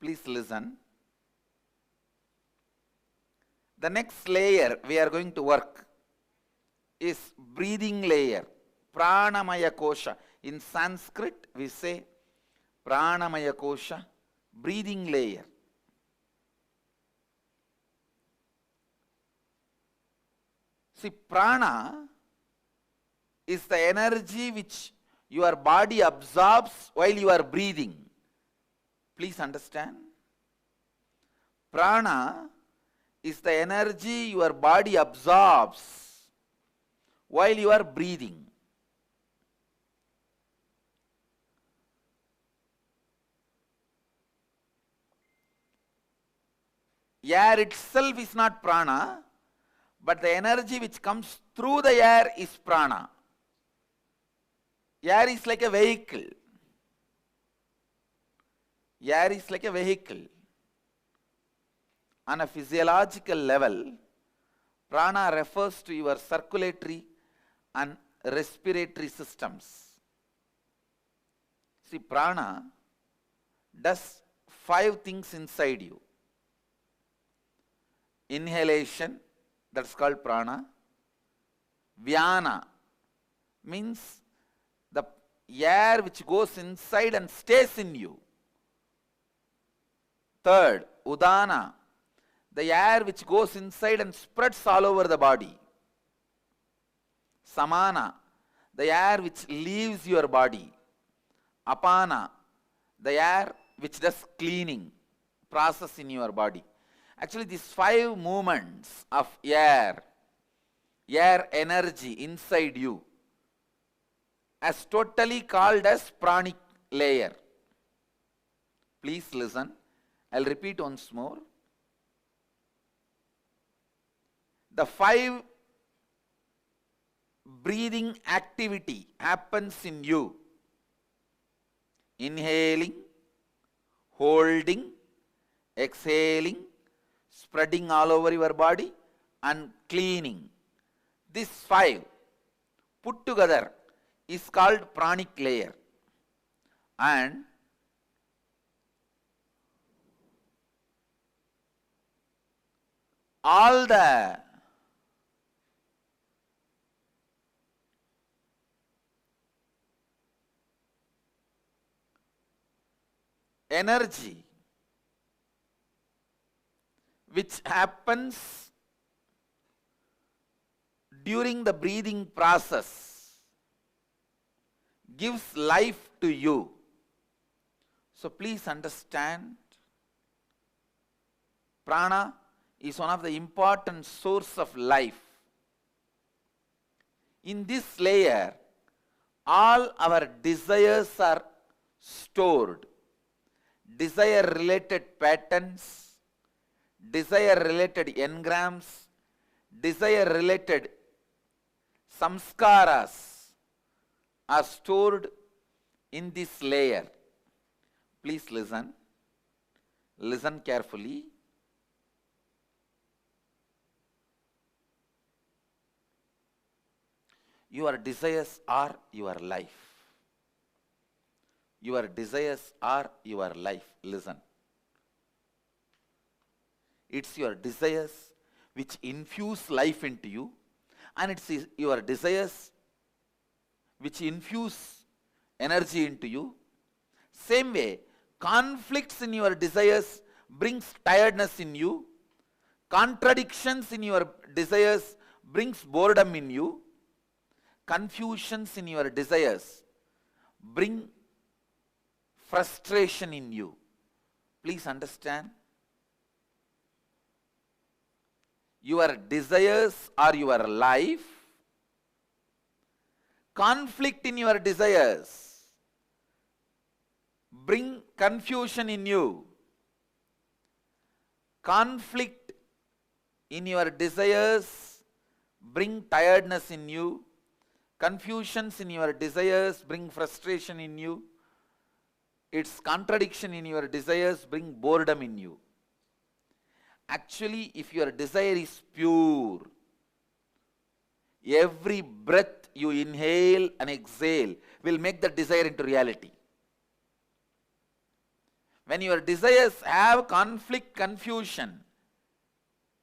Please listen. The next layer we are going to work is breathing layer, Pranamaya Kosha. In Sanskrit we say Pranamaya Kosha, breathing layer. See, prana is the energy which your body absorbs while you are breathing. Please understand. Prana is the energy your body absorbs while you are breathing. Air itself is not prana, but the energy which comes through the air is prana. Air is like a vehicle. Air is like a vehicle. On a physiological level, prana refers to your circulatory and respiratory systems. See, prana does 5 things inside you. Inhalation, that's called prana. Vyana means the air which goes inside and stays in you. Third, udana, the air which goes inside and spreads all over the body. Samana, the air which leaves your body. Apana, the air which does cleaning process in your body. Actually, these 5 movements of air energy inside you, as totally called as pranic layer. Please listen. I'll repeat once more. The 5 breathing activity happens in you. Inhaling, holding, exhaling, spreading all over your body, and cleaning. These 5 put together is called pranic layer. And all the energy which happens during the breathing process gives life to you. So please understand, prana is one of the important source of life. In this layer, all our desires are stored. Desire related patterns, desire related engrams, desire related samskaras are stored in this layer. Please listen. Listen carefully. Your desires are your life. Your desires are your life. Listen. It's your desires which infuse life into you, and it's your desires which infuse energy into you. Same way, conflicts in your desires brings tiredness in you. Contradictions in your desires brings boredom in you. Confusions in your desires bring frustration in you. Please understand. Your desires are your life. Conflict in your desires bring confusion in you. Conflict in your desires bring tiredness in you. Confusions in your desires bring frustration in you. Its contradiction in your desires bring boredom in you. Actually, if your desire is pure, every breath you inhale and exhale will make the desire into reality. When your desires have conflict, confusion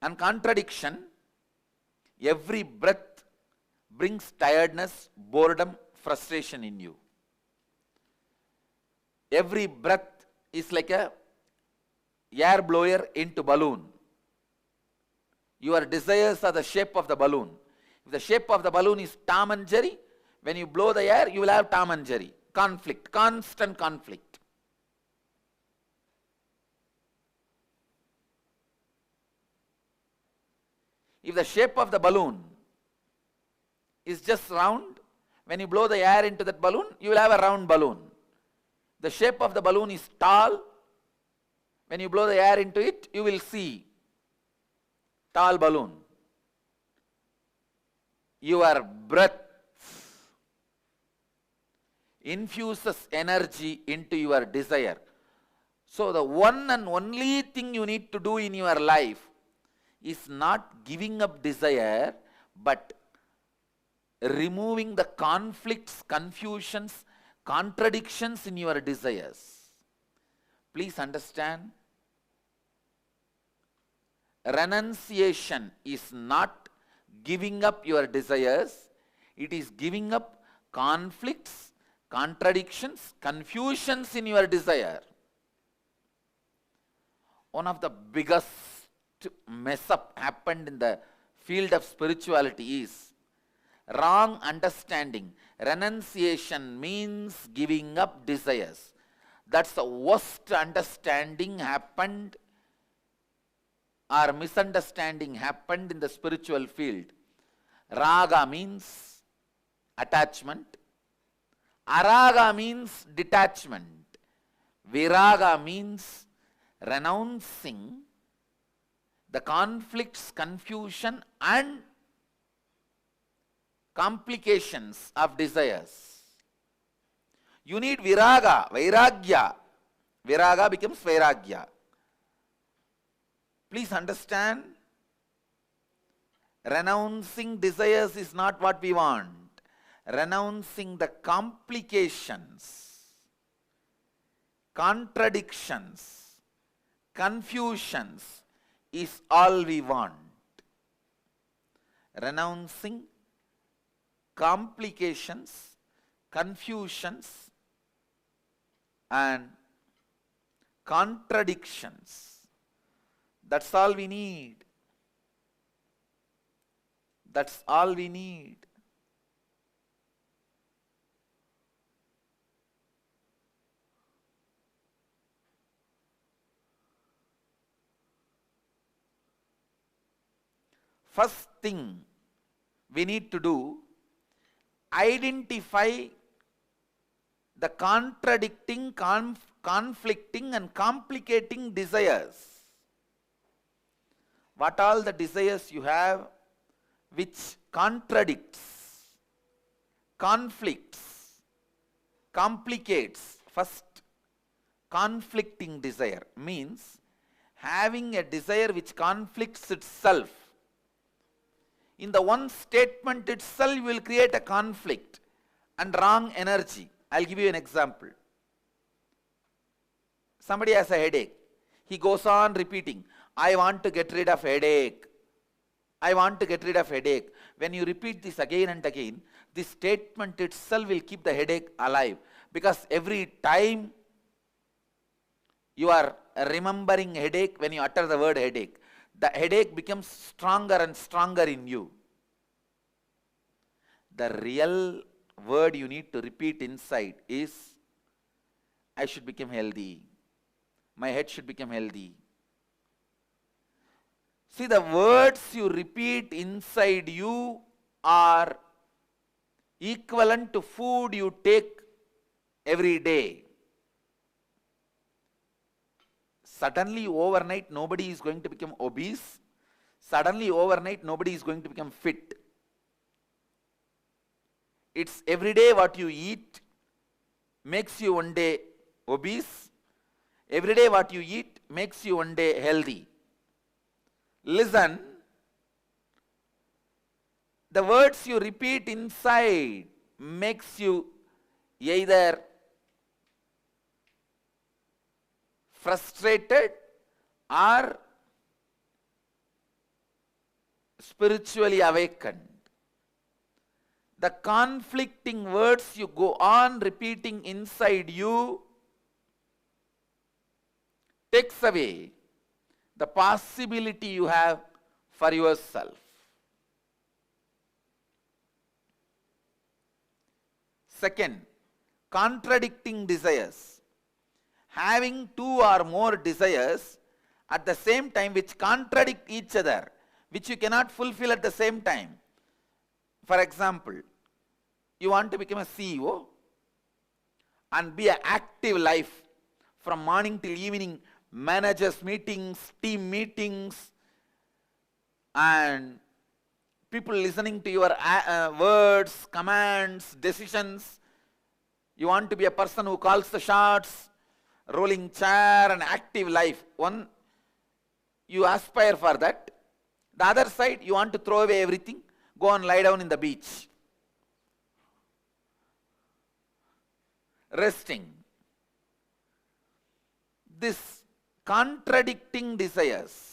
and contradiction, every breath brings tiredness, boredom, frustration in you. Every breath is like a air blower into balloon. Your desires are the shape of the balloon. If the shape of the balloon is Tom and Jerry, when you blow the air, you will have Tom and Jerry. Conflict, constant conflict. If the shape of the balloon is just round, when you blow the air into that balloon, you will have a round balloon. The shape of the balloon is tall. When you blow the air into it, you will see tall balloon. Your breath infuses energy into your desire. So the one and only thing you need to do in your life is not giving up desire, but removing the conflicts, confusions, contradictions in your desires. Please understand, renunciation is not giving up your desires, it is giving up conflicts, contradictions, confusions in your desire. One of the biggest mess up happened in the field of spirituality is wrong understanding. Renunciation means giving up desires. That's the worst understanding happened or misunderstanding happened in the spiritual field. Raga means attachment. Araga means detachment. Viraga means renouncing the conflicts, confusion and complications of desires. You need viraga, vairagya. Viraga becomes vairagya. Please understand, renouncing desires is not what we want. Renouncing the complications, contradictions, confusions is all we want. Renouncing complications, confusions and contradictions. That's all we need. That's all we need. First thing we need to do, identify the contradicting, conflicting and complicating desires. What all the desires you have which contradicts, conflicts, complicates. First, conflicting desire means having a desire which conflicts itself. In the one statement itself, you will create a conflict and wrong energy. I'll give you an example. Somebody has a headache. He goes on repeating, I want to get rid of headache. I want to get rid of headache. When you repeat this again and again, this statement itself will keep the headache alive. Because every time you are remembering headache, when you utter the word headache, the headache becomes stronger and stronger in you. The real word you need to repeat inside is, I should become healthy. My head should become healthy. See, the words you repeat inside you are equivalent to food you take every day. Suddenly overnight nobody is going to become obese. Suddenly overnight nobody is going to become fit. It's every day what you eat makes you one day obese. Every day what you eat makes you one day healthy. Listen, the words you repeat inside makes you either frustrated or spiritually awakened. The conflicting words you go on repeating inside you takes away the possibility you have for yourself. Second, contradicting desires. Having two or more desires at the same time which contradict each other, which you cannot fulfill at the same time. For example, you want to become a CEO and be an active life from morning till evening, managers meetings, team meetings, and people listening to your words, commands, decisions. You want to be a person who calls the shots, rolling chair, and active life. One, you aspire for that. The other side, you want to throw away everything, go and lie down in the beach, resting. This contradicting desires.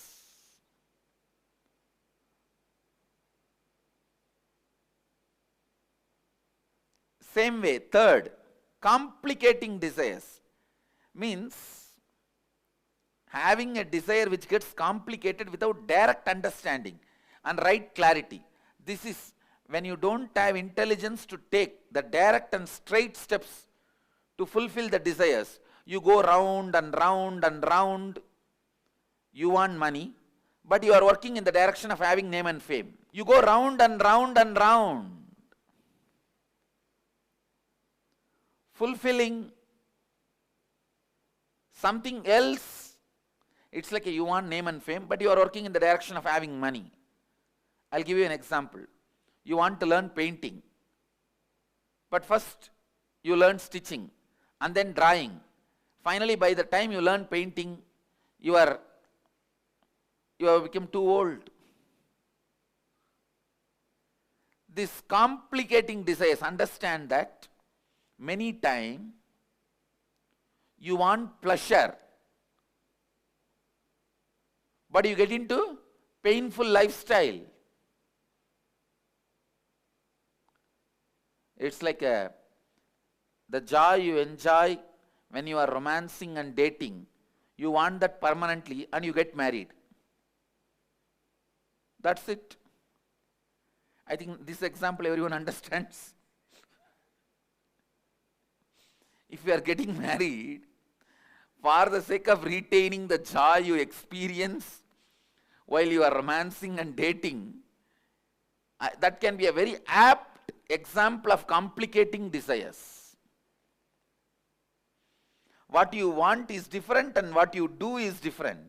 Same way, third, complicating desires means having a desire which gets complicated without direct understanding and right clarity. This is when you don't have intelligence to take the direct and straight steps to fulfill the desires. You go round and round and round. You want money, but you are working in the direction of having name and fame. You go round and round and round, fulfilling something else. It's like you want name and fame, but you are working in the direction of having money. I'll give you an example. You want to learn painting, but first you learn stitching and then drawing. Finally, by the time you learn painting, you have become too old. This complicating desires, understand that many times you want pleasure, but you get into painful lifestyle. It's like the joy you enjoy when you are romancing and dating. You want that permanently and you get married. That's it. I think this example everyone understands. If you are getting married for the sake of retaining the joy you experience while you are romancing and dating, that can be a very apt example of complicating desires. What you want is different and what you do is different.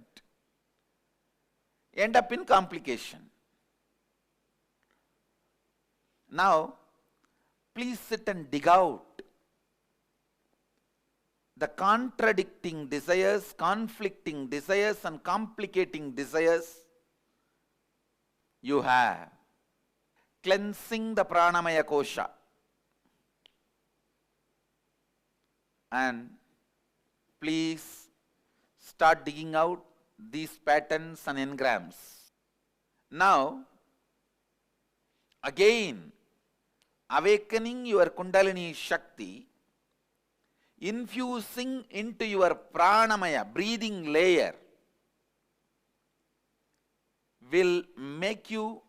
End up in complication. Now, please sit and dig out the contradicting desires, conflicting desires, and complicating desires you have. Cleansing the pranamaya kosha. And please start digging out these patterns and engrams. Now, again, awakening your Kundalini Shakti, infusing into your pranamaya, breathing layer, will make you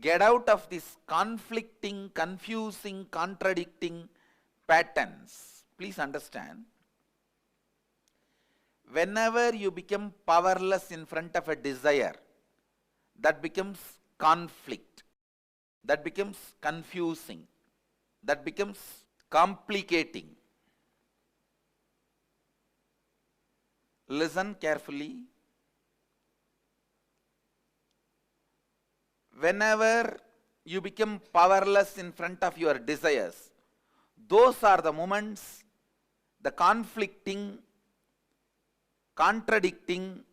get out of this conflicting, confusing, contradicting patterns. Please understand, whenever you become powerless in front of a desire, that becomes conflict, that becomes confusing, that becomes complicating. Listen carefully. Whenever you become powerless in front of your desires, those are the moments the conflicting, contradicting,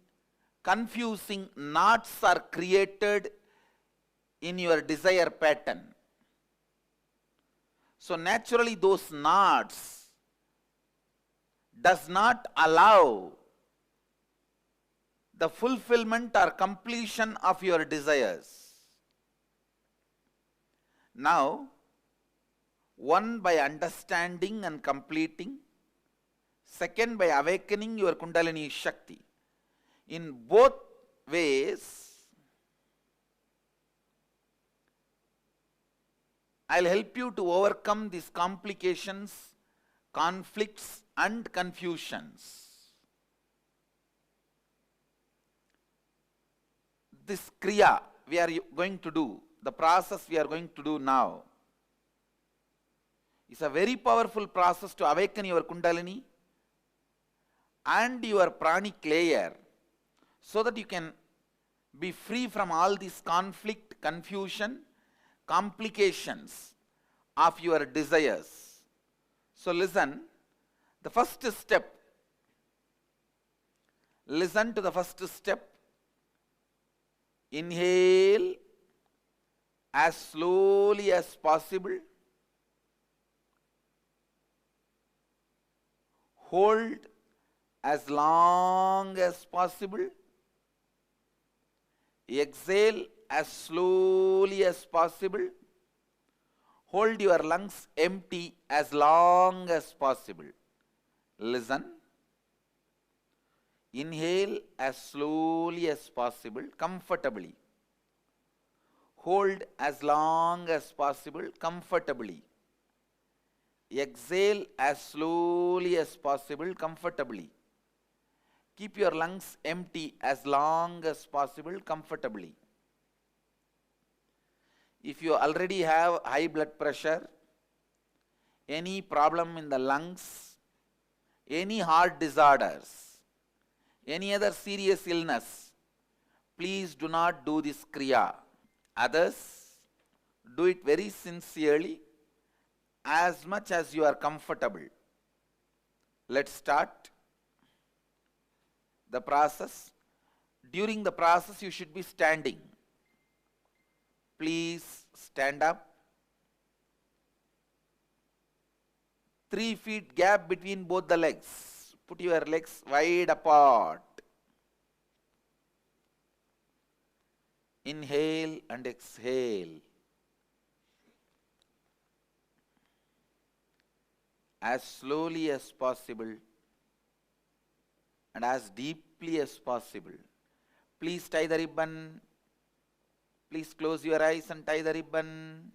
confusing knots are created in your desire pattern. So naturally those knots does not allow the fulfillment or completion of your desires. Now, one by understanding and completing, second by awakening your Kundalini Shakti. In both ways, I'll help you to overcome these complications, conflicts and confusions. This Kriya we are going to do, the process we are going to do now, is a very powerful process to awaken your Kundalini and your pranic layer, so that you can be free from all this conflict, confusion, complications of your desires. So listen, the first step, listen to the first step. Inhale as slowly as possible. Hold as long as possible. Exhale as slowly as possible. Hold your lungs empty as long as possible. Listen. Inhale as slowly as possible, comfortably. Hold as long as possible, comfortably. Exhale as slowly as possible, comfortably. Keep your lungs empty as long as possible, comfortably. If you already have high blood pressure, any problem in the lungs, any heart disorders, any other serious illness, please do not do this Kriya. Others, do it very sincerely, as much as you are comfortable. Let's start the process. During the process, you should be standing. Please stand up. 3 feet gap between both the legs. Put your legs wide apart. Inhale and exhale. As slowly as possible and as deeply as possible. Please tie the ribbon. Please close your eyes and tie the ribbon.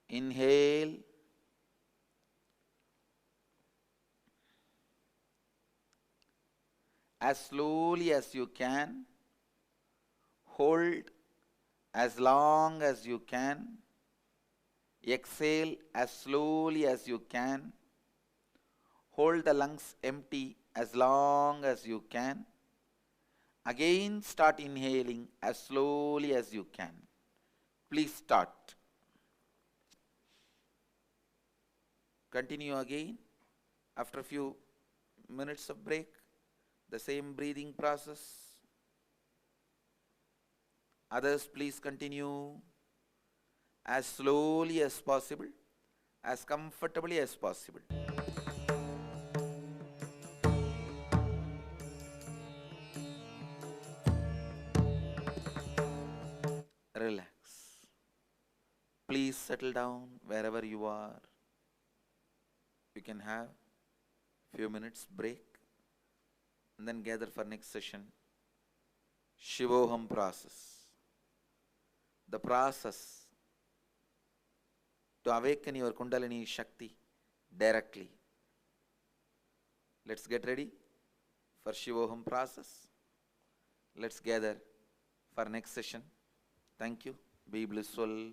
Inhale. As slowly as you can. Hold as long as you can. Exhale as slowly as you can. Hold the lungs empty as long as you can. Again start inhaling as slowly as you can. Please start. Continue again after a few minutes of break. The same breathing process. Others, please continue as slowly as possible, as comfortably as possible. Relax. Please settle down wherever you are. You can have few minutes break and then gather for next session. Shivoham process. The process to awaken your Kundalini Shakti directly. Let's get ready for Shivoham process. Let's gather for next session. Thank you. Be blissful.